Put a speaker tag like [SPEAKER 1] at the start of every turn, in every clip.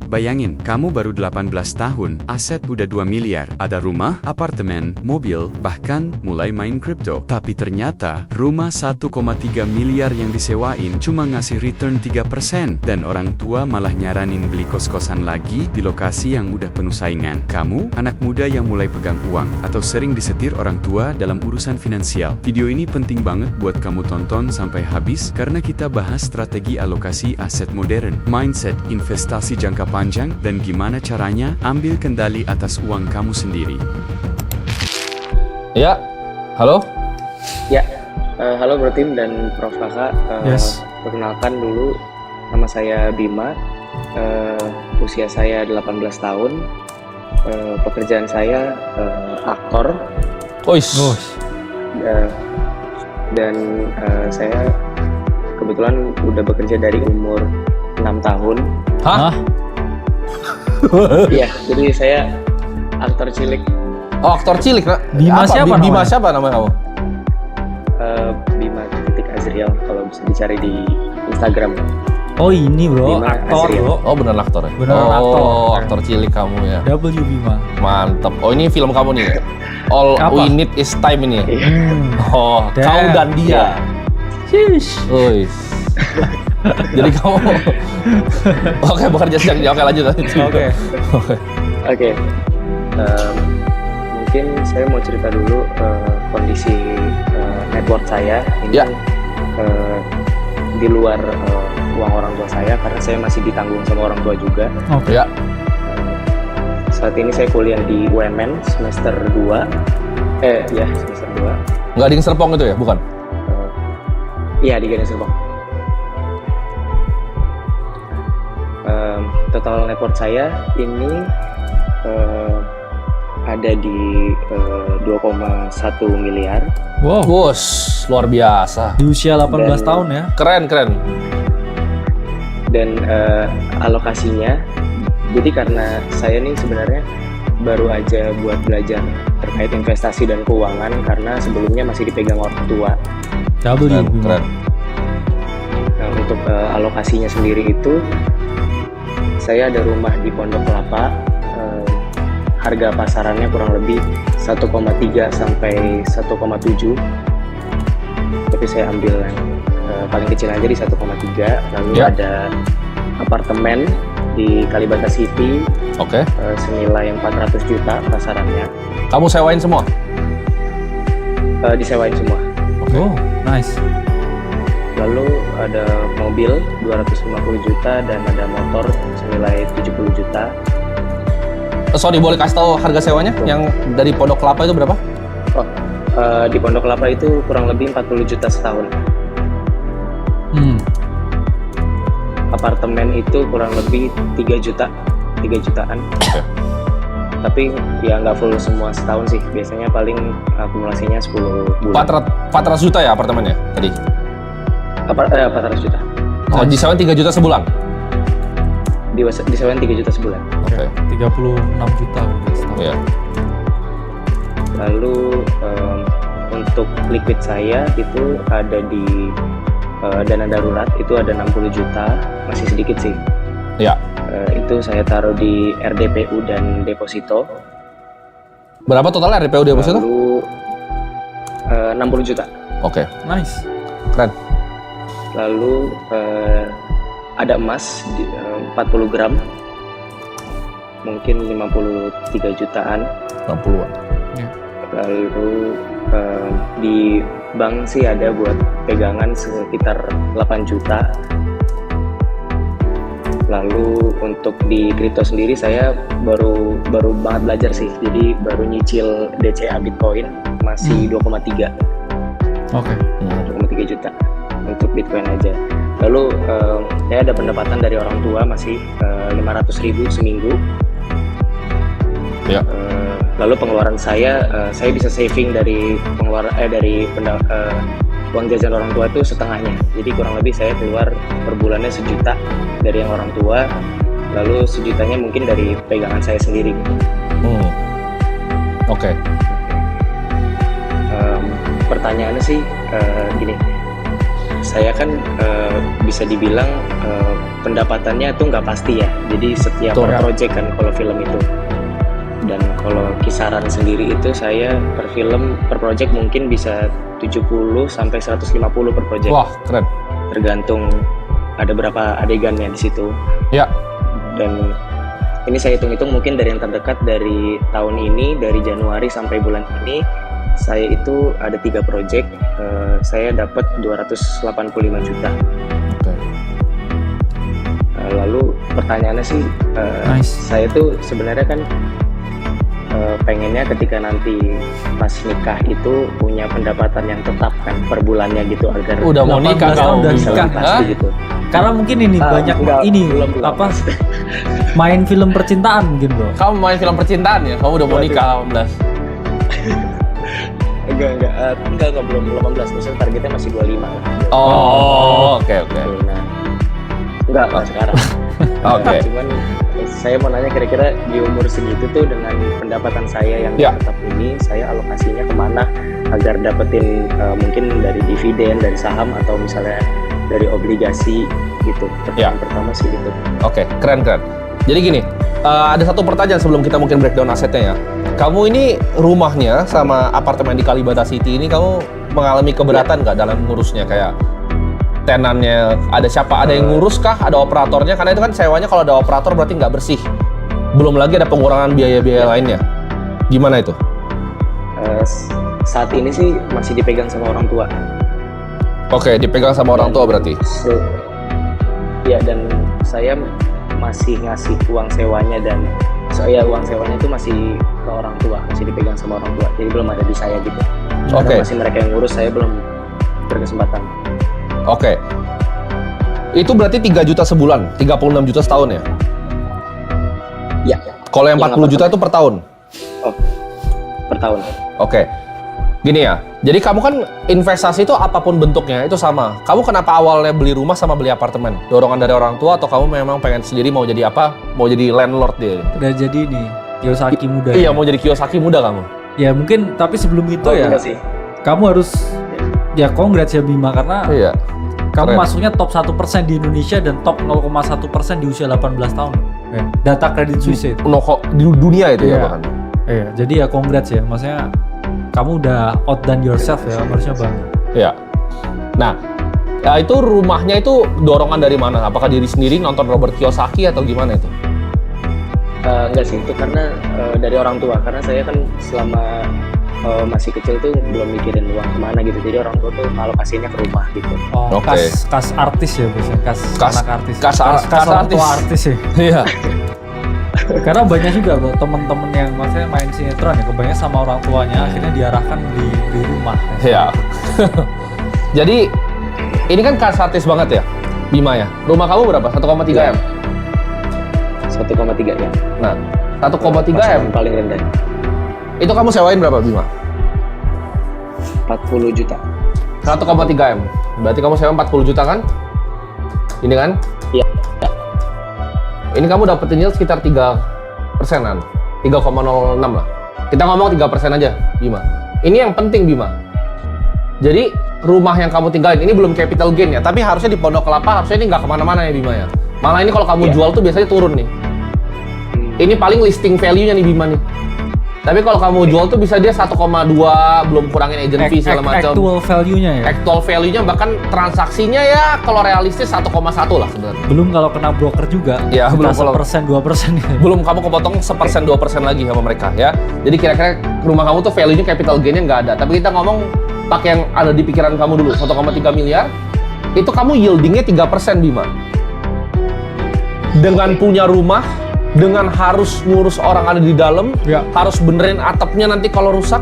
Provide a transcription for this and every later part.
[SPEAKER 1] Bayangin, kamu baru 18 tahun, aset udah 2 miliar, ada rumah, apartemen, mobil, bahkan mulai main kripto. Tapi ternyata, rumah 1,3 miliar yang disewain cuma ngasih return 3%. Dan orang tua malah nyaranin beli kos-kosan lagi di lokasi yang udah penuh saingan. Kamu, anak muda yang mulai pegang uang, atau sering disetir orang tua dalam urusan finansial. Video ini penting banget buat kamu tonton sampai habis, karena kita bahas strategi alokasi aset modern, mindset investasi jangka panjang, dan gimana caranya ambil kendali atas uang kamu sendiri.
[SPEAKER 2] Ya, halo?
[SPEAKER 3] Ya, halo Bro Tim dan Prof Kakak.
[SPEAKER 4] Yes.
[SPEAKER 3] Perkenalkan dulu, nama saya Bima, usia saya 18 tahun, pekerjaan saya aktor, dan saya kebetulan udah bekerja dari umur 6 tahun.
[SPEAKER 2] Hah?
[SPEAKER 3] Iya, jadi saya aktor cilik.
[SPEAKER 2] Oh, aktor cilik, Nak.
[SPEAKER 4] Bima
[SPEAKER 2] Apa?
[SPEAKER 4] siapa
[SPEAKER 2] Bima
[SPEAKER 4] namanya?
[SPEAKER 2] siapa namanya kamu?
[SPEAKER 3] Bima titik Azriel kalau bisa dicari di Instagram.
[SPEAKER 4] Oh ini bro,
[SPEAKER 3] Bima
[SPEAKER 4] aktor
[SPEAKER 3] Azriel.
[SPEAKER 4] bro.
[SPEAKER 2] Oh, beneran aktor ya?
[SPEAKER 4] Beneran aktor.
[SPEAKER 2] Oh, aktor cilik kamu ya.
[SPEAKER 4] W Bima.
[SPEAKER 2] Mantep. Oh, ini film kamu nih ya? All
[SPEAKER 4] Apa?
[SPEAKER 2] We Need Is Time ini. Oh,
[SPEAKER 4] Damn.
[SPEAKER 2] kau dan dia.
[SPEAKER 4] Shish.
[SPEAKER 2] Wih. Jadi kamu Oke, bekerja siang. Oke, lanjut.
[SPEAKER 4] Oke.
[SPEAKER 3] Oke, mungkin saya mau cerita dulu kondisi network saya ini
[SPEAKER 2] Ya.
[SPEAKER 3] di luar uang orang tua saya karena saya masih ditanggung sama orang tua juga.
[SPEAKER 4] Oke.
[SPEAKER 2] Ya.
[SPEAKER 3] Saat ini saya kuliah di UMN semester 2. Semester 2.
[SPEAKER 2] Nggak di Serpong itu ya? Bukan?
[SPEAKER 3] Iya, di Gading Serpong. Total network saya ini ada di 2,1 miliar.
[SPEAKER 4] Wow.
[SPEAKER 2] Wus, luar biasa.
[SPEAKER 4] Di usia 18
[SPEAKER 3] Dan-
[SPEAKER 4] tahun ya.
[SPEAKER 2] Keren.
[SPEAKER 3] Dan alokasinya, jadi karena saya nih sebenarnya baru aja buat belajar terkait investasi dan keuangan karena sebelumnya masih dipegang orang tua.
[SPEAKER 4] W Bima.
[SPEAKER 2] Keren.
[SPEAKER 3] Nah, untuk alokasinya sendiri itu, saya ada rumah di Pondok Kelapa, harga pasarannya kurang lebih 1,3 sampai 1,7, tapi saya ambil yang paling kecil aja di 1,3. Lalu
[SPEAKER 2] Ya.
[SPEAKER 3] ada apartemen di Kalibata City
[SPEAKER 2] Oke.
[SPEAKER 3] senilai 400 juta pasarannya,
[SPEAKER 2] Kamu sewain semua?
[SPEAKER 3] disewain semua.
[SPEAKER 4] Oh, nice.
[SPEAKER 3] Lalu ada mobil 250 juta dan ada motor senilai 70 juta.
[SPEAKER 2] Sorry, boleh kasih tahu harga sewanya? Yang dari Pondok Kelapa itu berapa?
[SPEAKER 3] Di Pondok Kelapa itu kurang lebih 40 juta setahun. Apartemen itu kurang lebih 3 jutaan.
[SPEAKER 2] Oke.
[SPEAKER 3] Tapi ya nggak full semua setahun sih. Biasanya paling akumulasinya 10 bulan.
[SPEAKER 2] 400 juta ya apartemennya tadi?
[SPEAKER 3] 400 juta.
[SPEAKER 2] Oh, disewain 3 juta sebulan?
[SPEAKER 3] Disewain 3 juta sebulan.
[SPEAKER 2] Oke.
[SPEAKER 4] 36 juta mungkin setahun.
[SPEAKER 2] Iya.
[SPEAKER 3] Lalu untuk liquid saya itu ada di dana darurat itu ada 60 juta, masih sedikit sih.
[SPEAKER 2] Iya.
[SPEAKER 3] Itu saya taruh di RDPU dan deposito.
[SPEAKER 2] Berapa totalnya RPU deposito?
[SPEAKER 3] Lalu 60 juta.
[SPEAKER 2] Oke.
[SPEAKER 4] Nice.
[SPEAKER 2] Keren.
[SPEAKER 3] Lalu ada emas 40 gram, mungkin 53 jutaan.
[SPEAKER 2] 60-an.
[SPEAKER 3] Lalu di bank sih ada buat pegangan sekitar 8 juta. Lalu untuk di kripto sendiri saya baru banget belajar sih, jadi baru nyicil DCA Bitcoin masih 2,3
[SPEAKER 4] Oke.
[SPEAKER 3] 2,3 juta untuk Bitcoin aja. Lalu saya ada pendapatan dari orang tua masih 500.000 seminggu.
[SPEAKER 2] Ya.
[SPEAKER 3] Lalu pengeluaran saya bisa saving dari uang jajan orang tua itu setengahnya. Jadi kurang lebih saya keluar per bulannya 1 juta dari yang orang tua, lalu 1 jutanya mungkin dari pegangan saya sendiri.
[SPEAKER 2] Oke.
[SPEAKER 3] Pertanyaannya sih gini, saya kan bisa dibilang pendapatannya tuh nggak pasti ya. Jadi setiap
[SPEAKER 2] Betul,
[SPEAKER 3] per
[SPEAKER 2] ya.
[SPEAKER 3] project kan kalau film itu. Dan kalau kisaran sendiri itu saya per film per project mungkin bisa 70 sampai 150 per project.
[SPEAKER 2] Wah, keren.
[SPEAKER 3] Tergantung ada berapa adegannya di situ.
[SPEAKER 2] Ya.
[SPEAKER 3] Dan ini saya hitung-hitung mungkin dari yang terdekat dari tahun ini, dari Januari sampai bulan ini saya itu ada 3 project, saya dapat 285 juta.
[SPEAKER 2] Oke.
[SPEAKER 3] Lalu pertanyaannya sih,
[SPEAKER 4] Nice.
[SPEAKER 3] saya tuh sebenarnya kan pengennya ketika nanti pas nikah itu punya pendapatan yang tetap kan per bulannya gitu agar
[SPEAKER 2] Udah mau
[SPEAKER 4] 18
[SPEAKER 2] nikah
[SPEAKER 4] tahun
[SPEAKER 2] kamu
[SPEAKER 4] udah
[SPEAKER 3] bisa
[SPEAKER 4] nikah.
[SPEAKER 3] lebih pasti
[SPEAKER 2] Hah?
[SPEAKER 3] gitu.
[SPEAKER 4] Karena mungkin ini banyak
[SPEAKER 3] Enggak,
[SPEAKER 4] ini
[SPEAKER 3] belum,
[SPEAKER 4] apa
[SPEAKER 3] Mas.
[SPEAKER 4] main film percintaan mungkin bro.
[SPEAKER 2] Kamu main film percintaan ya? Kamu udah mau
[SPEAKER 3] Waduh.
[SPEAKER 2] nikah 18.
[SPEAKER 3] Enggak, belum 18, maksudnya targetnya masih 25 lah.
[SPEAKER 2] Oh, oke.
[SPEAKER 3] Nah, enggak sekarang.
[SPEAKER 2] Oke.
[SPEAKER 3] Cuman saya mau nanya kira-kira di umur segitu tuh dengan pendapatan saya yang
[SPEAKER 2] Ya.
[SPEAKER 3] tetap ini, saya alokasinya kemana agar dapetin mungkin dari dividen, dari saham atau misalnya dari obligasi gitu.
[SPEAKER 2] Ya.
[SPEAKER 3] Pertama sih gitu.
[SPEAKER 2] Oke, keren. Jadi gini, ada satu pertanyaan sebelum kita mungkin breakdown asetnya ya. Kamu ini rumahnya sama apartemen di Kalibata City ini kamu mengalami keberatan nggak dalam ngurusnya kayak tenannya? Ada siapa? Ada yang ngurus kah? Ada operatornya? Karena itu kan sewanya kalau ada operator berarti nggak bersih. Belum lagi ada pengurangan biaya-biaya lainnya. Gimana itu?
[SPEAKER 3] Saat ini sih masih dipegang sama orang tua.
[SPEAKER 2] Oke, dipegang sama orang tua berarti.
[SPEAKER 3] Ya, dan saya masih ngasih uang sewanya dan uang sewanya itu masih ke orang tua, masih dipegang sama orang tua. Jadi belum ada di saya gitu.
[SPEAKER 2] Oke.
[SPEAKER 3] Karena masih mereka yang ngurus, saya belum berkesempatan.
[SPEAKER 2] Oke. Itu berarti 3 juta sebulan, 36 juta setahun ya?
[SPEAKER 3] Ya,
[SPEAKER 2] Kalau yang
[SPEAKER 3] Yang
[SPEAKER 2] 40 juta
[SPEAKER 3] apartemen.
[SPEAKER 2] itu per tahun?
[SPEAKER 3] per tahun.
[SPEAKER 2] Oke. Gini ya, jadi kamu kan investasi itu apapun bentuknya itu sama. Kamu kenapa awalnya beli rumah sama beli apartemen? Dorongan dari orang tua atau kamu memang pengen sendiri mau jadi apa? Mau jadi landlord dia?
[SPEAKER 4] Udah jadi nih Kiyosaki muda.
[SPEAKER 2] Iya,
[SPEAKER 4] ya.
[SPEAKER 2] mau jadi Kiyosaki muda kamu?
[SPEAKER 4] Ya mungkin tapi sebelum itu ya
[SPEAKER 3] Enggak sih.
[SPEAKER 4] kamu harus ya congrats ya Bima karena
[SPEAKER 2] Iya.
[SPEAKER 4] kamu
[SPEAKER 2] keren.
[SPEAKER 4] masuknya top 1% di Indonesia dan top 0,1% di usia 18 tahun. Ya. Data Credit Suisse itu.
[SPEAKER 2] Di dunia itu ya
[SPEAKER 4] Iya.
[SPEAKER 2] bahkan.
[SPEAKER 4] Iya, jadi ya congrats ya. Maksudnya kamu udah outdone yourself ya, harusnya bangga.
[SPEAKER 2] Iya. Nah, ya itu rumahnya itu dorongan dari mana? Apakah diri sendiri nonton Robert Kiyosaki atau gimana itu?
[SPEAKER 3] Enggak sih, itu karena dari orang tua. Karena saya kan selama masih kecil tuh belum mikirin uang kemana gitu. Jadi orang tua tuh alokasinya ke rumah gitu.
[SPEAKER 4] Oh,
[SPEAKER 2] Oke.
[SPEAKER 4] kas artis ya biasanya, kas anak artis.
[SPEAKER 2] kas
[SPEAKER 4] orang
[SPEAKER 2] artis.
[SPEAKER 4] tua artis ya.
[SPEAKER 2] Iya.
[SPEAKER 4] Karena banyak juga bro, temen-temen yang maksudnya main sinetron ya, kebanyakan sama orang tuanya akhirnya diarahkan di rumah.
[SPEAKER 2] Iya. Jadi ini kan kas artis banget ya, Bima ya. Rumah kamu berapa? 1,3 M.
[SPEAKER 3] 1,3 ya.
[SPEAKER 2] Nah, 1,3 M.
[SPEAKER 3] Pasaran paling rendah.
[SPEAKER 2] Itu kamu sewain berapa, Bima?
[SPEAKER 3] 40 juta.
[SPEAKER 2] 1,3 M. Berarti kamu sewa 40 juta kan? Ini kan?
[SPEAKER 3] Iya.
[SPEAKER 2] Ini kamu dapetin yield sekitar 3%-an. 3,06 lah. Kita ngomong 3% aja, Bima. Ini yang penting, Bima. Jadi, rumah yang kamu tinggalin, ini belum capital gain ya, tapi harusnya di Pondok Kelapa, harusnya ini nggak kemana-mana ya, Bima ya. Malah ini kalau kamu
[SPEAKER 3] Iya.
[SPEAKER 2] jual tuh biasanya turun nih. Ini paling listing value-nya nih, Bima nih. Tapi kalau kamu jual tuh bisa dia 1,2, belum kurangin agent fee segala macam.
[SPEAKER 4] Actual value-nya ya.
[SPEAKER 2] Actual value-nya bahkan transaksinya ya kalau realistis 1,1 lah sebenarnya.
[SPEAKER 4] Belum kalau kena broker juga.
[SPEAKER 2] Ya, belum kalau-
[SPEAKER 4] 1%, 2% ya.
[SPEAKER 2] Belum kamu kepotong 1%, 2% lagi sama mereka ya. Jadi kira-kira rumah kamu tuh value-nya capital gain-nya nggak ada. Tapi kita ngomong pakai yang ada di pikiran kamu dulu, 1,3 miliar. Itu kamu yielding-nya 3%, Bima. Dengan punya rumah, dengan harus ngurus orang ada di dalam,
[SPEAKER 4] Ya.
[SPEAKER 2] harus benerin atapnya nanti kalau rusak.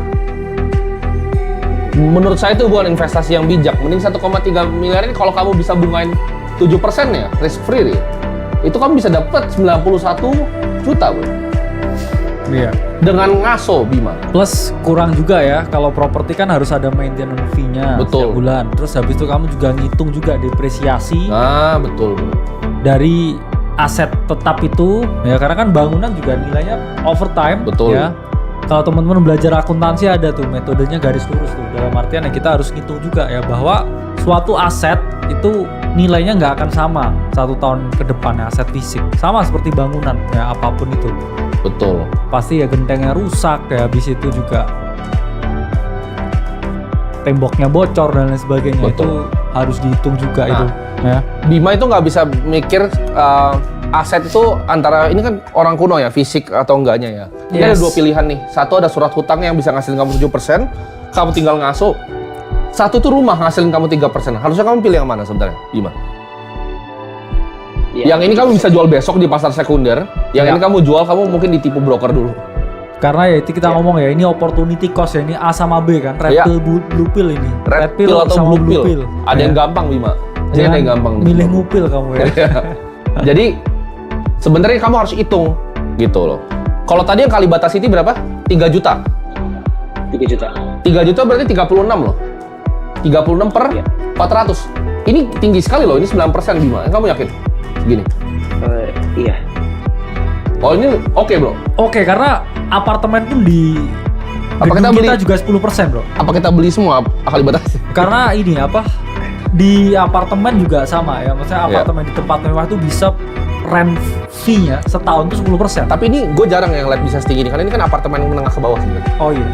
[SPEAKER 2] Menurut saya itu bukan investasi yang bijak. Mending 1,3 miliar ini kalau kamu bisa bungain 7% ya, risk free ya. Itu kamu bisa dapat 91 juta, Bro.
[SPEAKER 4] Iya.
[SPEAKER 2] Dengan ngaso, Bima.
[SPEAKER 4] Plus kurang juga ya, kalau properti kan harus ada maintenance fee-nya
[SPEAKER 2] Betul.
[SPEAKER 4] setiap bulan. Terus habis itu kamu juga ngitung juga depresiasi
[SPEAKER 2] Nah, betul, Bro.
[SPEAKER 4] dari aset tetap itu ya, karena kan bangunan juga nilainya overtime.
[SPEAKER 2] Betul.
[SPEAKER 4] Ya. Kalau teman-teman belajar akuntansi ada tuh metodenya garis lurus tuh. Dalam artian ya kita harus ngitung juga ya bahwa suatu aset itu nilainya nggak akan sama 1 tahun ke depannya aset fisik. Sama seperti bangunan ya, apapun itu.
[SPEAKER 2] Betul.
[SPEAKER 4] Pasti ya gentengnya rusak ya, habis itu juga temboknya bocor dan lain sebagainya.
[SPEAKER 2] Betul.
[SPEAKER 4] Itu harus dihitung juga itu ya.
[SPEAKER 2] Bima itu nggak bisa mikir aset itu antara, ini kan orang kuno ya, fisik atau enggaknya ya. Ini ada
[SPEAKER 4] Yes.
[SPEAKER 2] 2 pilihan nih. Satu ada surat hutang yang bisa ngasilin kamu 7%, kamu tinggal ngasuh. Satu tuh rumah ngasilin kamu 3%. Harusnya kamu pilih yang mana sebenarnya, Bima?
[SPEAKER 3] Ya,
[SPEAKER 2] Yang ini kamu bisa jual besok di pasar sekunder, yang
[SPEAKER 4] Ya.
[SPEAKER 2] ini kamu jual, kamu mungkin ditipu broker dulu.
[SPEAKER 4] Karena ya itu kita
[SPEAKER 3] Ya.
[SPEAKER 4] ngomong ya, ini opportunity cost ya, ini A sama B kan, red
[SPEAKER 2] Ya.
[SPEAKER 4] pill, blue pill ini.
[SPEAKER 2] Red pill atau
[SPEAKER 4] sama
[SPEAKER 2] blue pill? Ada yang gampang, Bima. Ini ada yang gampang. nih.
[SPEAKER 4] Milih ngupil kamu ya.
[SPEAKER 2] Jadi sebenarnya kamu harus hitung gitu loh. Kalau tadi yang Kalibata City berapa? 3 juta.
[SPEAKER 3] 3 juta.
[SPEAKER 2] 3 juta berarti 36 loh. 36 per
[SPEAKER 3] Iya.
[SPEAKER 2] 400. Ini tinggi sekali loh, ini 9% Bima. Kamu yakin? Gini.
[SPEAKER 3] Iya.
[SPEAKER 2] Oh ini oke bro.
[SPEAKER 4] Oke, karena apartemen pun di
[SPEAKER 2] Apa
[SPEAKER 4] gedung
[SPEAKER 2] kita
[SPEAKER 4] kita juga 10% bro.
[SPEAKER 2] Apa kita beli semua Kalibata?
[SPEAKER 4] Karena ini apa, di apartemen juga sama ya, maksudnya
[SPEAKER 2] Iya.
[SPEAKER 4] apartemen di tempat mewah itu bisa rent fee-nya setahun tuh 10%.
[SPEAKER 2] Tapi ini gue jarang yang lihat bisa setinggi ini, karena ini kan apartemen menengah ke bawah sebenarnya.
[SPEAKER 4] Oh iya.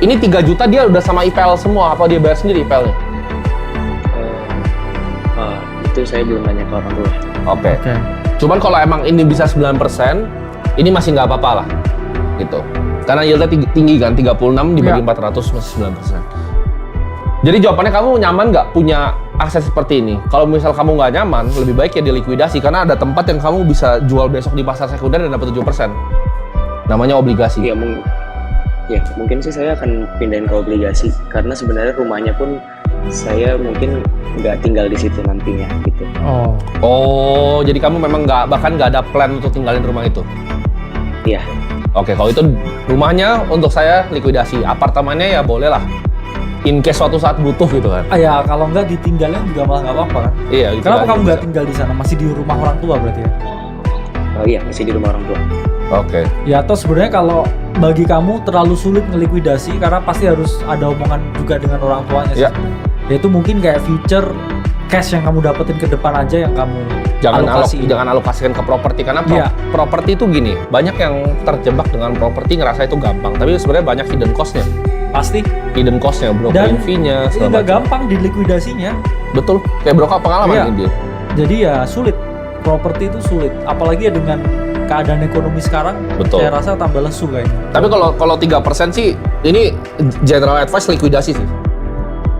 [SPEAKER 2] Ini 3 juta dia udah sama IPL semua, apa dia bayar sendiri IPL-nya?
[SPEAKER 3] Itu saya belum nanya ke orang tua.
[SPEAKER 2] Oke.
[SPEAKER 4] Oke.
[SPEAKER 2] Cuman kalau emang ini bisa 9%, ini masih nggak apa-apa lah. Gitu. Karena yieldnya tinggi kan, 36 dibagi
[SPEAKER 4] Iya.
[SPEAKER 2] 400 masih 9%. Jadi jawabannya, kamu nyaman nggak punya aset seperti ini? Kalau misal kamu nggak nyaman, lebih baik ya dilikuidasi, karena ada tempat yang kamu bisa jual besok di pasar sekunder dan dapat 7%. Namanya obligasi.
[SPEAKER 3] Mungkin sih saya akan pindahin ke obligasi, karena sebenarnya rumahnya pun saya mungkin nggak tinggal di situ nantinya gitu.
[SPEAKER 4] Oh.
[SPEAKER 2] Oh, jadi kamu memang bahkan nggak ada plan untuk tinggalin rumah itu?
[SPEAKER 3] Iya.
[SPEAKER 2] Oke, kalau itu rumahnya untuk saya likuidasi, apartemennya ya boleh lah. In case suatu saat butuh gitu kan.
[SPEAKER 4] Ya kalau nggak ditinggalin juga malah nggak apa-apa kan.
[SPEAKER 2] Iya.
[SPEAKER 4] Kenapa kamu nggak
[SPEAKER 2] bisa.
[SPEAKER 4] tinggal di sana? Masih di rumah orang tua berarti ya?
[SPEAKER 3] Iya, masih di rumah orang tua.
[SPEAKER 2] Oke.
[SPEAKER 4] Ya atau sebenarnya kalau bagi kamu terlalu sulit ngelikuidasi karena pasti harus ada omongan juga dengan orang tuanya sih.
[SPEAKER 2] Ya.
[SPEAKER 4] Yaitu mungkin kayak future cash yang kamu dapetin ke depan aja yang kamu alokasiin.
[SPEAKER 2] Jangan alokasikan ke properti, karena
[SPEAKER 4] Iya.
[SPEAKER 2] properti itu gini, banyak yang terjebak dengan properti ngerasa itu gampang, tapi sebenarnya banyak hidden cost-nya.
[SPEAKER 4] Pasti.
[SPEAKER 2] Hidden cost-nya, broker fee-nya,
[SPEAKER 4] Ini
[SPEAKER 2] segala
[SPEAKER 4] nggak
[SPEAKER 2] macam.
[SPEAKER 4] gampang dilikuidasinya.
[SPEAKER 2] Betul, kayak broker pengalaman
[SPEAKER 4] Iya.
[SPEAKER 2] nih dia.
[SPEAKER 4] Jadi ya sulit. Properti itu sulit. Apalagi ya dengan keadaan ekonomi sekarang,
[SPEAKER 2] Betul.
[SPEAKER 4] saya rasa tambah lesu kayaknya.
[SPEAKER 2] Tapi kalau 3% sih, ini general advice likuidasi sih.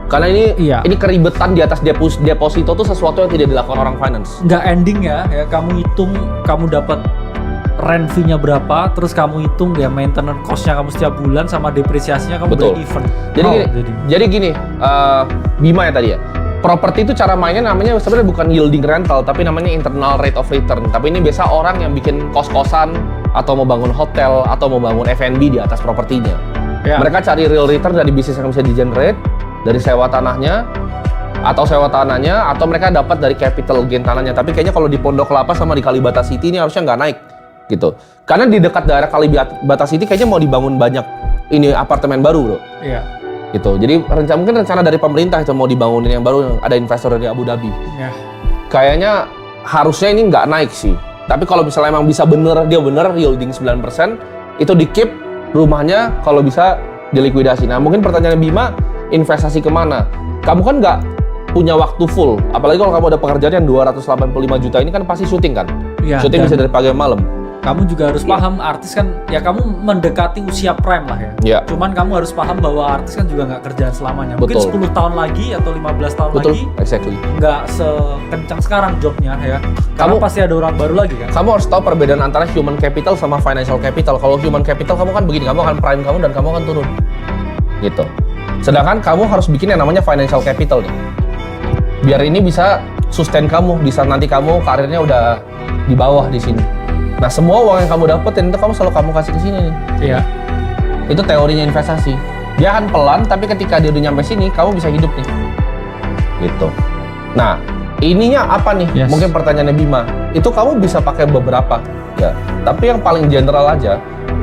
[SPEAKER 2] Karena
[SPEAKER 4] Iya.
[SPEAKER 2] ini keribetan di atas deposito tuh sesuatu yang tidak dilakukan orang finance.
[SPEAKER 4] Nggak ending ya, kamu hitung kamu dapat rent fee-nya berapa, terus kamu hitung ya maintenance cost-nya kamu setiap bulan sama depresiasinya kamu
[SPEAKER 2] Betul.
[SPEAKER 4] break even.
[SPEAKER 2] Jadi
[SPEAKER 4] Oh,
[SPEAKER 2] gini, jadi gini, Bima ya tadi ya. Properti itu cara mainnya namanya sebenarnya bukan yielding rental, tapi namanya internal rate of return. Tapi ini biasa orang yang bikin kos-kosan atau mau bangun hotel atau mau bangun F&B di atas propertinya.
[SPEAKER 4] Ya.
[SPEAKER 2] Mereka cari real return dari bisnis yang bisa di-generate, dari sewa tanahnya, atau mereka dapat dari capital gain tanahnya. Tapi kayaknya kalau di Pondok Kelapa sama di Kalibata City ini harusnya nggak naik gitu. Karena di dekat daerah Kalibata City kayaknya mau dibangun banyak ini apartemen baru bro.
[SPEAKER 4] Iya.
[SPEAKER 2] Gitu. Jadi mungkin rencana dari pemerintah itu mau dibangunin yang baru, yang ada investor dari Abu Dhabi.
[SPEAKER 4] Ya.
[SPEAKER 2] Kayaknya harusnya ini nggak naik sih. Tapi kalau misalnya emang bisa dia bener yielding 9%, itu di keep rumahnya, kalau bisa dilikuidasi. Nah mungkin pertanyaannya Bima, investasi kemana? Kamu kan nggak punya waktu full, apalagi kalau kamu ada pekerjaan yang 285 juta ini kan pasti syuting kan?
[SPEAKER 4] Iya,
[SPEAKER 2] Syuting
[SPEAKER 4] dan
[SPEAKER 2] bisa dari pagi sampai malam.
[SPEAKER 4] Kamu juga harus paham, artis kan ya kamu mendekati usia prime lah ya.
[SPEAKER 2] Iya.
[SPEAKER 4] Cuman kamu harus paham bahwa artis kan juga nggak kerjaan selamanya. Mungkin
[SPEAKER 2] Betul.
[SPEAKER 4] 10 tahun lagi atau 15 tahun
[SPEAKER 2] Betul,
[SPEAKER 4] lagi
[SPEAKER 2] exactly.
[SPEAKER 4] nggak sekencang sekarang jobnya ya. Karena
[SPEAKER 2] Kamu-
[SPEAKER 4] pasti ada orang baru lagi kan.
[SPEAKER 2] Kamu harus tahu perbedaan antara human capital sama financial capital. Kalau human capital kamu kan begini, kamu akan prime kamu dan kamu akan turun. Gitu. Sedangkan kamu harus bikin yang namanya financial capital nih. Biar ini bisa sustain kamu di saat nanti kamu karirnya udah di bawah di sini. Nah, semua uang yang kamu dapetin itu kamu kasih ke sini nih.
[SPEAKER 4] Iya.
[SPEAKER 2] Itu teorinya investasi. Dia akan pelan, tapi ketika dia udah nyampe sini, kamu bisa hidup nih. Gitu. Nah, ininya apa nih?
[SPEAKER 4] Yes.
[SPEAKER 2] Mungkin pertanyaannya Bima. Itu kamu bisa pakai beberapa, ya. Tapi yang paling general aja,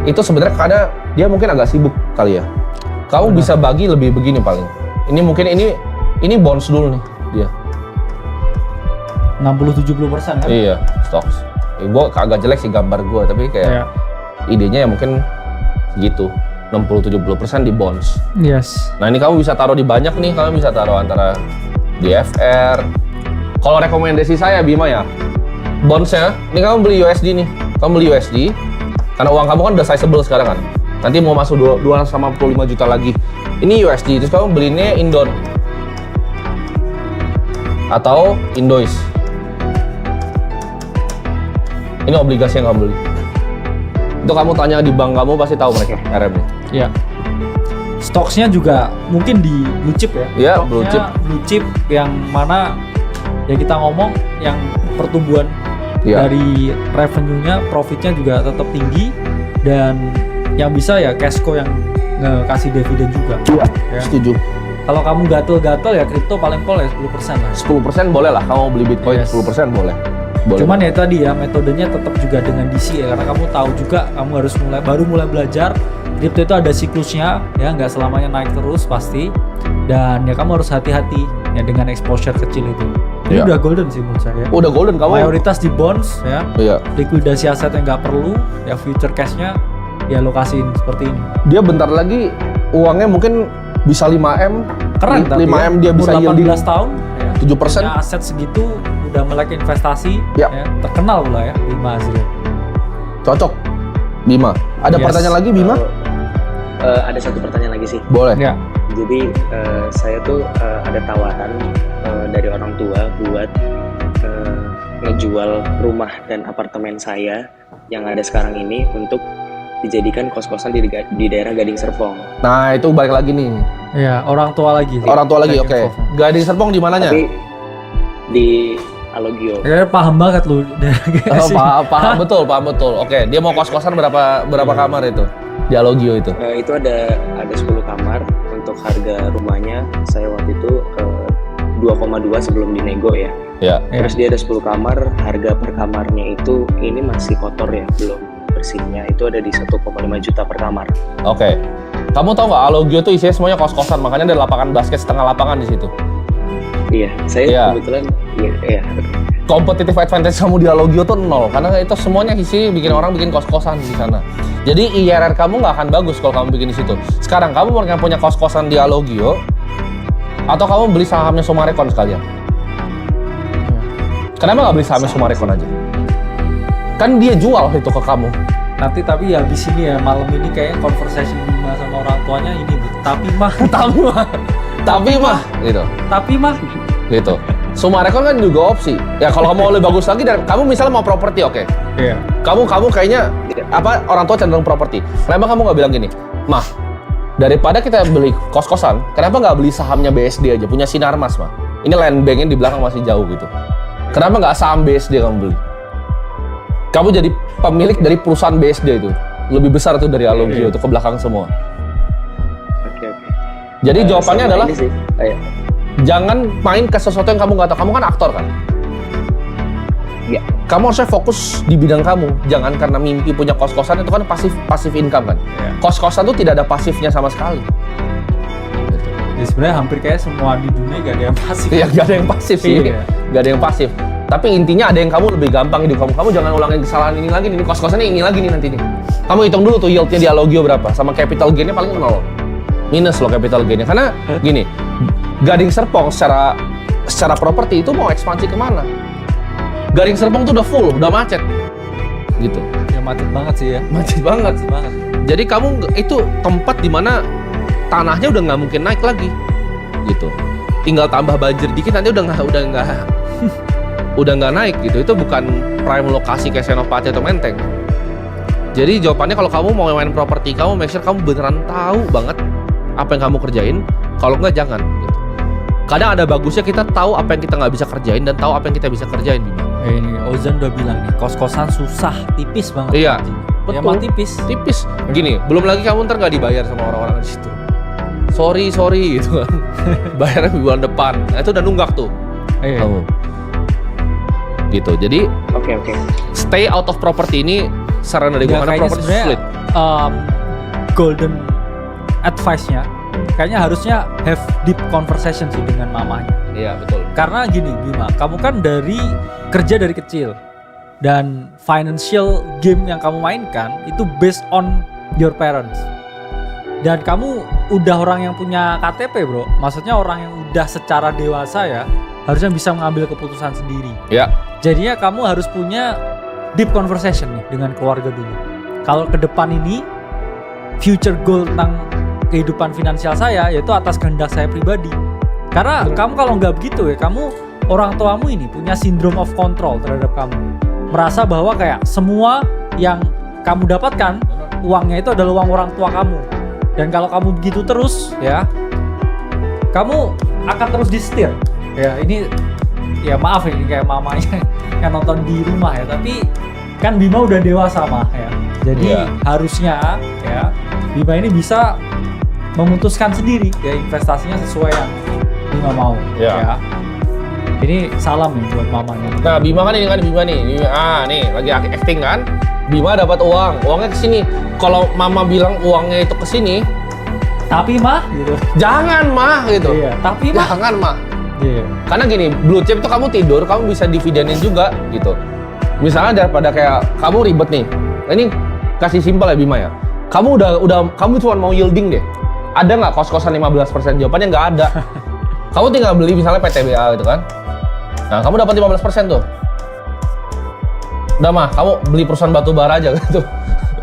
[SPEAKER 2] itu sebenarnya karena dia mungkin agak sibuk kali ya. Kamu
[SPEAKER 4] Benar.
[SPEAKER 2] bisa bagi lebih begini paling. Ini mungkin ini bonds dulu nih dia.
[SPEAKER 4] 60-70% kan?
[SPEAKER 2] Iya, stocks. Gue agak jelek sih gambar gue, tapi kayak
[SPEAKER 4] Iya.
[SPEAKER 2] idenya ya mungkin gitu. 60-70% di bonds.
[SPEAKER 4] Yes.
[SPEAKER 2] Nah ini kamu bisa taruh di banyak nih, kamu bisa taruh antara di FR. Kalau rekomendasi saya Bima ya, bondsnya, ini kamu beli USD nih, kamu beli USD, karena uang kamu kan udah sizable sekarang kan. Nanti mau masuk 255 juta lagi. Ini USD, terus kamu belinya Indon atau Indois. Ini obligasi yang kamu beli. Itu kamu tanya di bank kamu pasti tahu mereka RM-nya.
[SPEAKER 4] Iya. Stoknya juga mungkin di blue chip ya.
[SPEAKER 2] Iya,
[SPEAKER 4] Stoknya
[SPEAKER 2] blue chip.
[SPEAKER 4] blue chip yang mana ya kita ngomong yang pertumbuhan
[SPEAKER 2] Iya.
[SPEAKER 4] dari revenue-nya, profitnya juga tetap tinggi dan yang bisa ya cashco yang ngasih dividen juga.
[SPEAKER 2] Iya,
[SPEAKER 4] Ya.
[SPEAKER 2] setuju.
[SPEAKER 4] Kalau kamu gatel-gatel ya kripto paling pol ya 10% lah.
[SPEAKER 2] 10% boleh lah, kamu beli Bitcoin
[SPEAKER 4] Yes.
[SPEAKER 2] 10% boleh. Boleh.
[SPEAKER 4] Cuman ya tadi ya metodenya tetap juga dengan DC ya, karena kamu tahu juga kamu harus baru mulai belajar kripto itu ada siklusnya ya, nggak selamanya naik terus pasti, dan ya kamu harus hati-hati ya dengan exposure kecil itu. Ini
[SPEAKER 2] Iya.
[SPEAKER 4] udah golden sih menurut saya.
[SPEAKER 2] Udah golden kamu.
[SPEAKER 4] Mayoritas di bonds ya,
[SPEAKER 2] Iya.
[SPEAKER 4] likuidasi aset yang nggak perlu ya, future cashnya ya lokasiin seperti ini.
[SPEAKER 2] Dia bentar lagi uangnya mungkin bisa 5M.
[SPEAKER 4] Keren tapi
[SPEAKER 2] 5M dia
[SPEAKER 4] umur
[SPEAKER 2] bisa
[SPEAKER 4] 18
[SPEAKER 2] yielding
[SPEAKER 4] tahun ya,
[SPEAKER 2] 7%.
[SPEAKER 4] punya aset segitu udah melek investasi
[SPEAKER 2] Ya.
[SPEAKER 4] ya, terkenal pula ya Bima hasilnya.
[SPEAKER 2] Cocok. Bima. Ada
[SPEAKER 4] Yes.
[SPEAKER 2] pertanyaan lagi Bima?
[SPEAKER 3] Ada satu pertanyaan lagi sih.
[SPEAKER 2] Boleh.
[SPEAKER 4] Ya.
[SPEAKER 3] Jadi saya tuh ada tawaran dari orang tua buat ngejual rumah dan apartemen saya yang ada sekarang ini untuk dijadikan kos-kosan di daerah Gading Serpong.
[SPEAKER 2] Nah, itu balik lagi nih.
[SPEAKER 4] Ya, orang tua lagi.
[SPEAKER 2] Orang tua lagi,
[SPEAKER 4] Back
[SPEAKER 2] oke.
[SPEAKER 4] and forth.
[SPEAKER 2] Gading Serpong di mananya?
[SPEAKER 3] Tapi di Alogio.
[SPEAKER 4] Kayaknya paham banget lu.
[SPEAKER 2] Oh, paham betul. Oke, dia mau kos-kosan berapa kamar itu? Di Alogio itu.
[SPEAKER 3] Itu ada 10 kamar. Untuk harga rumahnya saya waktu itu 2,2 sebelum dinego ya.
[SPEAKER 2] Ya.
[SPEAKER 3] Terus dia ada 10 kamar, harga per kamarnya itu ini masih kotor ya, belum bersihnya. Itu ada di 1,5 juta per kamar.
[SPEAKER 2] Oke. Kamu tahu nggak Alogio tuh isinya semuanya kos-kosan, makanya ada lapangan basket setengah lapangan di situ.
[SPEAKER 3] Iya, saya
[SPEAKER 2] Iya.
[SPEAKER 3] kebetulan iya.
[SPEAKER 2] Competitive advantage kamu di Alogio tuh nol, karena itu semuanya isi bikin orang bikin kos-kosan di sana. Jadi IRR kamu nggak akan bagus kalau kamu bikin di situ. Sekarang kamu mau punya kos-kosan di Alogio, atau kamu beli sahamnya Sumarekon sekalian? Kenapa nggak beli sahamnya Sumarekon aja? Kan dia jual itu ke kamu.
[SPEAKER 4] Nanti tapi ya di sini ya malam ini kayak conversation Bima sama orang tuanya ini, Bu. Tapi mah
[SPEAKER 2] Tapi mah, gitu. Sumarekon kan juga opsi. Ya kalau kamu mau lebih bagus lagi, dan kamu misalnya mau properti, oke.
[SPEAKER 4] Iya.
[SPEAKER 2] Kamu kayaknya orang tua cenderung properti. Kenapa kamu nggak bilang gini, Mah, daripada kita beli kos-kosan, kenapa nggak beli sahamnya BSD aja, punya Sinarmas, Mah. Ini land banknya di belakang masih jauh gitu. Kenapa nggak saham BSD kamu beli? Kamu jadi pemilik dari perusahaan BSD itu. Lebih besar tuh dari Alogio itu ke belakang semua.
[SPEAKER 3] Oke.
[SPEAKER 2] Jadi jawabannya
[SPEAKER 3] Sama
[SPEAKER 2] adalah
[SPEAKER 3] ini sih.
[SPEAKER 2] jangan main ke sesuatu yang kamu nggak tahu. Kamu kan aktor kan?
[SPEAKER 3] Iya.
[SPEAKER 2] Kamu harusnya fokus di bidang kamu. Jangan karena mimpi punya kos-kosan, itu kan pasif income kan.
[SPEAKER 4] Iya.
[SPEAKER 2] Kos-kosan tuh tidak ada pasifnya sama sekali.
[SPEAKER 4] Ya sebenarnya hampir kayak semua di dunia gak ada yang pasif.
[SPEAKER 2] Iya, gak ada yang pasif sih.
[SPEAKER 4] Iya.
[SPEAKER 2] Gak ada yang pasif. Tapi intinya ada yang kamu lebih gampang hidup kamu. Kamu jangan ulangin kesalahan ini lagi nih. Kos-kosannya ini lagi nih nanti nih. Kamu hitung dulu tuh yieldnya di Alogio berapa. Sama capital gainnya paling 0. Minus loh capital gainnya. Karena gini, Gading Serpong secara properti itu mau ekspansi kemana? Gading Serpong tuh udah full, udah macet. Gitu.
[SPEAKER 4] Ya macet banget sih ya.
[SPEAKER 2] Macet banget.
[SPEAKER 4] Macet banget.
[SPEAKER 2] Jadi kamu itu tempat di mana tanahnya udah nggak mungkin naik lagi, gitu. Tinggal tambah banjir dikit nanti udah nggak naik gitu. Itu bukan prime lokasi kayak Senopati atau Menteng. Jadi jawabannya kalau kamu mau main properti, kamu make sure kamu beneran tahu banget apa yang kamu kerjain. Kalau nggak jangan. Gitu. Kadang ada bagusnya kita tahu apa yang kita nggak bisa kerjain dan tahu apa yang kita bisa kerjain, Bima.
[SPEAKER 4] Ini Ozan udah bilang nih, kos-kosan susah, tipis banget.
[SPEAKER 2] Iya,
[SPEAKER 4] Ya,
[SPEAKER 2] betul.
[SPEAKER 4] emang tipis.
[SPEAKER 2] Tipis. Gini, belum lagi kamu ntar nggak dibayar sama orang-orang di situ. Sorry gitu kan. Bayarnya bulan depan. Nah, itu udah nunggak tuh.
[SPEAKER 4] Iya.
[SPEAKER 2] Kamu. Gitu. Jadi
[SPEAKER 3] Oke.
[SPEAKER 2] stay out of property ini saran dari gue,
[SPEAKER 4] Ya,
[SPEAKER 2] karena
[SPEAKER 4] kayaknya
[SPEAKER 2] property
[SPEAKER 4] sebenarnya,
[SPEAKER 2] split.
[SPEAKER 4] Golden advice-nya kayaknya harusnya have deep conversation sih dengan mamanya.
[SPEAKER 2] Iya, betul.
[SPEAKER 4] Karena gini Bima, kamu kan kerja dari kecil dan financial game yang kamu mainkan itu based on your parents. Dan kamu udah orang yang punya KTP bro, maksudnya orang yang udah secara dewasa ya, harusnya bisa mengambil keputusan sendiri.
[SPEAKER 2] Ya.
[SPEAKER 4] Jadinya kamu harus punya deep conversation nih dengan keluarga dulu. Kalau ke depan ini future goal tentang kehidupan finansial saya yaitu atas kehendak saya pribadi. Karena kamu kalau nggak begitu ya, kamu orang tuamu ini punya syndrome of control terhadap kamu. Merasa bahwa kayak semua yang kamu dapatkan uangnya itu adalah uang orang tua kamu. Dan kalau kamu begitu terus ya, kamu akan terus disetir. Ya ini ya maaf ini kayak mamanya yang nonton di rumah ya, tapi kan Bima udah dewasa mah ya. Jadi harusnya ya Bima ini bisa memutuskan sendiri ya investasinya sesuai yang Bima mau ya. Ini salam nih buat mamanya.
[SPEAKER 2] Nah, Bima kan ini kan Bima nih. Nih lagi acting kan. Bima dapat uangnya ke sini. Kalau mama bilang uangnya itu ke sini,
[SPEAKER 4] tapi mah gitu.
[SPEAKER 2] Jangan mah gitu.
[SPEAKER 4] Iya, tapi mah.
[SPEAKER 2] Jangan mah.
[SPEAKER 4] Iya.
[SPEAKER 2] Karena gini, blue chip tuh kamu tidur, kamu bisa dividenin juga gitu. Misalnya daripada kayak kamu ribet nih. Ini kasih simpel ya Bima ya. Kamu kamu cuma mau yielding deh. Ada nggak kos-kosan 15%? Jawabannya nggak ada. Kamu tinggal beli misalnya PTBA gitu kan. Nah, kamu dapat 15% tuh. Udah mah, kamu beli perusahaan batu bara aja gitu.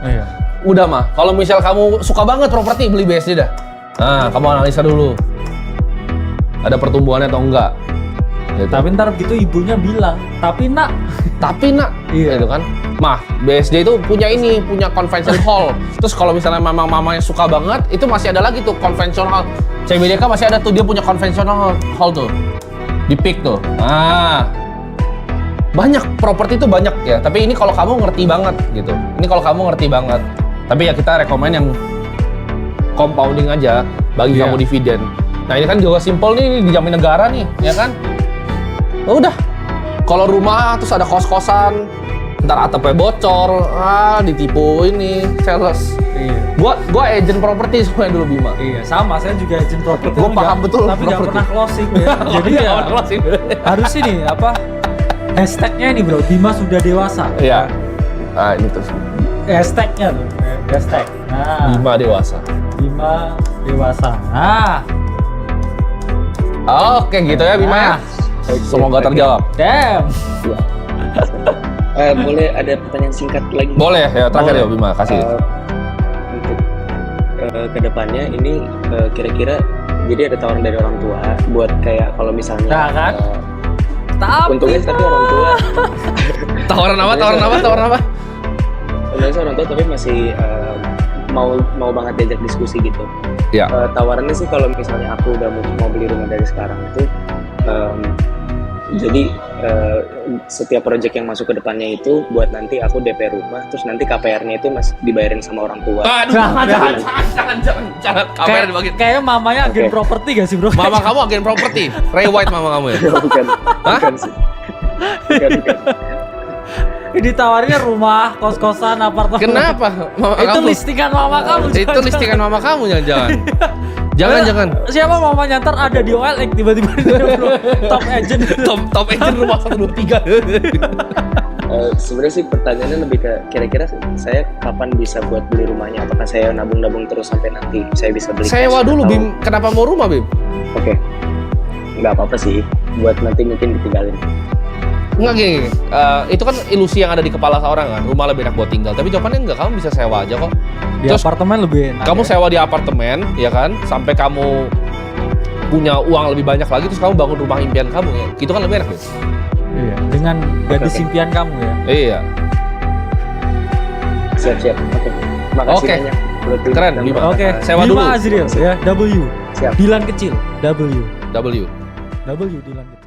[SPEAKER 4] Iya.
[SPEAKER 2] Udah mah, kalau misal kamu suka banget properti, beli BSD dah. Nah, kamu analisa dulu. Ada pertumbuhannya atau enggak. Gitu.
[SPEAKER 4] Tapi ntar begitu ibunya bilang, tapi nak.
[SPEAKER 2] Iya itu kan. Mah, BSD itu punya convention hall. Terus kalau misalnya mamanya suka banget, itu masih ada lagi tuh conventional hall. CBDK masih ada tuh, dia punya conventional hall tuh. Di Peak tuh. Nah, banyak properti itu banyak ya. Tapi ini kalau kamu ngerti banget gitu. Ini kalau kamu ngerti banget. Tapi ya kita rekomen yang compounding aja bagi kamu dividen. Nah ini kan juga simple nih, dijamin negara nih, ya kan? Udah. Kalau rumah terus ada kos-kosan, ntar ATP bocor, ditipu ini sales.
[SPEAKER 4] Iya.
[SPEAKER 2] Gua agent properti semuanya dulu Bima.
[SPEAKER 4] Iya, sama saya juga agent properti.
[SPEAKER 2] Gua paham betul
[SPEAKER 4] tapi nggak
[SPEAKER 2] properti.
[SPEAKER 4] pernah closing ya. Jadi ya harus ini apa? Hashtagnya ini bro, Bima sudah dewasa.
[SPEAKER 2] Iya. Ah ini terus.
[SPEAKER 4] Hashtagnya tuh, hashtag. Nah,
[SPEAKER 2] Bima dewasa.
[SPEAKER 4] Bima dewasa. Nah,
[SPEAKER 2] Oke gitu ya Bima ya. Semoga terjawab.
[SPEAKER 4] damn.
[SPEAKER 3] Boleh ada pertanyaan singkat lagi?
[SPEAKER 2] Boleh ya, terakhir ya Bima, kasih.
[SPEAKER 3] Untuk kedepannya ini kira-kira jadi ada tawaran dari orang tua buat kayak kalau misalnya
[SPEAKER 4] Nah, kan?
[SPEAKER 3] untungnya tapi orang tua
[SPEAKER 2] Tawaran apa?
[SPEAKER 3] untungnya orang tua tapi masih mau banget diajak diskusi gitu.
[SPEAKER 2] Ya.
[SPEAKER 3] Tawarannya sih kalau misalnya aku udah mau beli rumah dari sekarang itu jadi setiap proyek yang masuk ke depannya itu buat nanti aku DP rumah, terus nanti KPR-nya itu masih dibayarin sama orang tua.
[SPEAKER 2] Aduh, jangan. KPR dibagi.
[SPEAKER 4] Kayaknya mamanya agen
[SPEAKER 3] Oke.
[SPEAKER 4] properti gak sih bro?
[SPEAKER 2] Mama kamu agen properti. Ray White mama kamu ya?
[SPEAKER 3] Bukan sih. Bukan.
[SPEAKER 4] Ditawarinnya rumah, kos-kosan, apartemen.
[SPEAKER 2] Kenapa? Mama
[SPEAKER 4] Itu
[SPEAKER 2] kamu?
[SPEAKER 4] listingan mama kamu.
[SPEAKER 2] Itu
[SPEAKER 4] jangan-jangan.
[SPEAKER 2] listingan mama kamu jangan-jangan. Jangan.
[SPEAKER 4] Siapa mamanya ntar ada di OLX tiba-tiba bro, top agent.
[SPEAKER 2] Top agent rumah 123.
[SPEAKER 3] Sebenarnya sih pertanyaannya lebih ke kira-kira saya kapan bisa buat beli rumahnya? Apakah saya nabung terus sampai nanti saya bisa beli?
[SPEAKER 2] Sewa
[SPEAKER 3] cash
[SPEAKER 2] dulu
[SPEAKER 3] atau-
[SPEAKER 2] Bim. Kenapa mau rumah Bim?
[SPEAKER 3] Oke. Nggak apa-apa sih. Buat nanti mungkin ditinggalin.
[SPEAKER 2] Enggak gini. Itu kan ilusi yang ada di kepala seorang kan. Rumah lebih enak buat tinggal. Tapi jawabannya enggak. Kamu bisa sewa aja kok.
[SPEAKER 4] Di
[SPEAKER 2] Terus
[SPEAKER 4] apartemen lebih enak.
[SPEAKER 2] kamu
[SPEAKER 4] ya?
[SPEAKER 2] sewa di apartemen, ya kan? Sampai kamu punya uang lebih banyak lagi, terus kamu bangun rumah impian kamu ya. Itu kan lebih enak Bim.
[SPEAKER 4] Iya, dengan gadis
[SPEAKER 3] Oke.
[SPEAKER 4] impian kamu ya.
[SPEAKER 2] Iya.
[SPEAKER 3] Siap. Oke. Makasih
[SPEAKER 2] Oke.
[SPEAKER 3] banyak. buat
[SPEAKER 2] Keren,
[SPEAKER 3] dan
[SPEAKER 2] Bima.
[SPEAKER 4] Oke,
[SPEAKER 2] Sewa
[SPEAKER 4] Bima
[SPEAKER 2] dulu.
[SPEAKER 4] Azriel ya, W.
[SPEAKER 3] Siap.
[SPEAKER 4] Dilan kecil, W.
[SPEAKER 2] W.
[SPEAKER 4] W Dilan kecil.